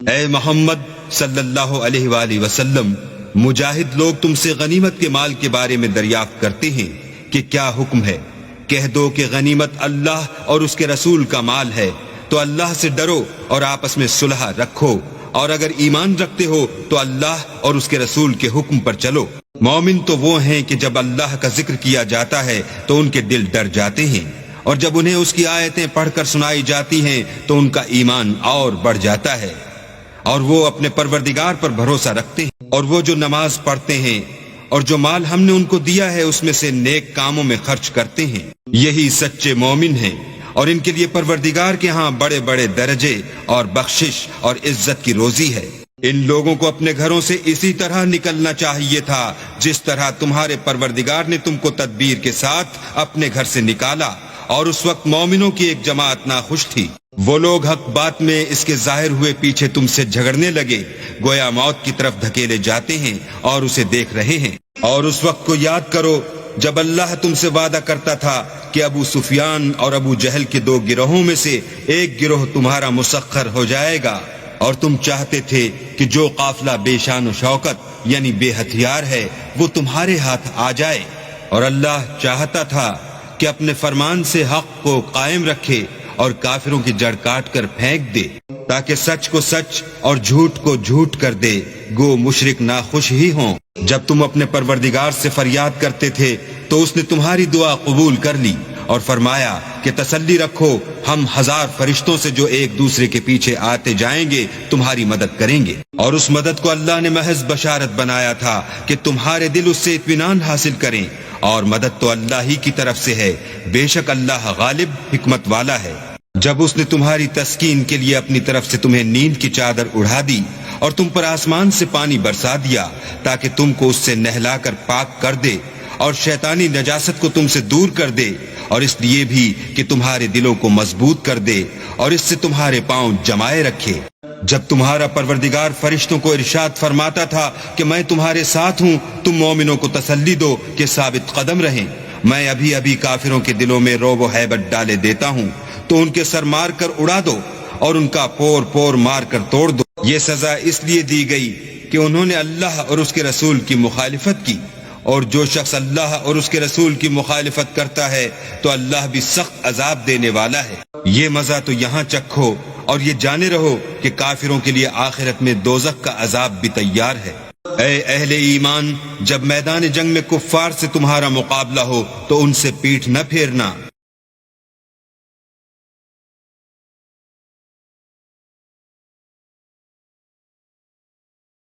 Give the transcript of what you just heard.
اے محمد صلی اللہ علیہ وآلہ وسلم، مجاہد لوگ تم سے غنیمت کے مال کے بارے میں دریافت کرتے ہیں کہ کیا حکم ہے۔ کہہ دو کہ غنیمت اللہ اور اس کے رسول کا مال ہے، تو اللہ سے ڈرو اور آپس میں صلح رکھو، اور اگر ایمان رکھتے ہو تو اللہ اور اس کے رسول کے حکم پر چلو۔ مومن تو وہ ہیں کہ جب اللہ کا ذکر کیا جاتا ہے تو ان کے دل ڈر جاتے ہیں، اور جب انہیں اس کی آیتیں پڑھ کر سنائی جاتی ہیں تو ان کا ایمان اور بڑھ جاتا ہے، اور وہ اپنے پروردگار پر بھروسہ رکھتے ہیں، اور وہ جو نماز پڑھتے ہیں اور جو مال ہم نے ان کو دیا ہے اس میں سے نیک کاموں میں خرچ کرتے ہیں، یہی سچے مومن ہیں، اور ان کے لیے پروردگار کے ہاں بڑے بڑے درجے اور بخشش اور عزت کی روزی ہے۔ ان لوگوں کو اپنے گھروں سے اسی طرح نکلنا چاہیے تھا جس طرح تمہارے پروردگار نے تم کو تدبیر کے ساتھ اپنے گھر سے نکالا، اور اس وقت مومنوں کی ایک جماعت ناخوش تھی۔ وہ لوگ حق بات میں اس کے ظاہر ہوئے پیچھے تم سے جھگڑنے لگے، گویا موت کی طرف دھکیلے جاتے ہیں اور اسے دیکھ رہے ہیں۔ اور اس وقت کو یاد کرو جب اللہ تم سے وعدہ کرتا تھا کہ ابو سفیان اور ابو جہل کے دو گروہوں میں سے ایک گروہ تمہارا مسخر ہو جائے گا، اور تم چاہتے تھے کہ جو قافلہ بے شان و شوکت یعنی بے ہتھیار ہے وہ تمہارے ہاتھ آ جائے، اور اللہ چاہتا تھا کہ اپنے فرمان سے حق کو قائم رکھے اور کافروں کی جڑ کاٹ کر پھینک دے، تاکہ سچ کو سچ اور جھوٹ کو جھوٹ کر دے، گو مشرک ناخوش ہی ہوں۔ جب تم اپنے پروردگار سے فریاد کرتے تھے تو اس نے تمہاری دعا قبول کر لی اور فرمایا کہ تسلی رکھو، ہم 1000 فرشتوں سے جو ایک دوسرے کے پیچھے آتے جائیں گے تمہاری مدد کریں گے۔ اور اس مدد کو اللہ نے محض بشارت بنایا تھا کہ تمہارے دل اس سے اطمینان حاصل کریں، اور مدد تو اللہ ہی کی طرف سے ہے، بے شک اللہ غالب حکمت والا ہے۔ جب اس نے تمہاری تسکین کے لیے اپنی طرف سے تمہیں نیند کی چادر اڑا دی اور تم پر آسمان سے پانی برسا دیا تاکہ تم کو اس سے نہلا کر پاک کر دے اور شیطانی نجاست کو تم سے دور کر دے، اور اس لیے بھی کہ تمہارے دلوں کو مضبوط کر دے اور اس سے تمہارے پاؤں جمائے رکھے۔ جب تمہارا پروردگار فرشتوں کو ارشاد فرماتا تھا کہ میں تمہارے ساتھ ہوں، تم مومنوں کو تسلی دو کہ ثابت قدم رہیں، میں ابھی ابھی کافروں کے دلوں میں رعب و ہیبت ڈالے دیتا ہوں، تو ان کے سر مار کر اڑا دو اور ان کا پور پور مار کر توڑ دو۔ یہ سزا اس لیے دی گئی کہ انہوں نے اللہ اور اس کے رسول کی مخالفت کی، اور جو شخص اللہ اور اس کے رسول کی مخالفت کرتا ہے تو اللہ بھی سخت عذاب دینے والا ہے۔ یہ مزہ تو یہاں چکھو اور یہ جانے رہو کہ کافروں کے لیے آخرت میں دوزخ کا عذاب بھی تیار ہے۔ اے اہل ایمان، جب میدان جنگ میں کفار سے تمہارا مقابلہ ہو تو ان سے پیٹھ نہ پھیرنا،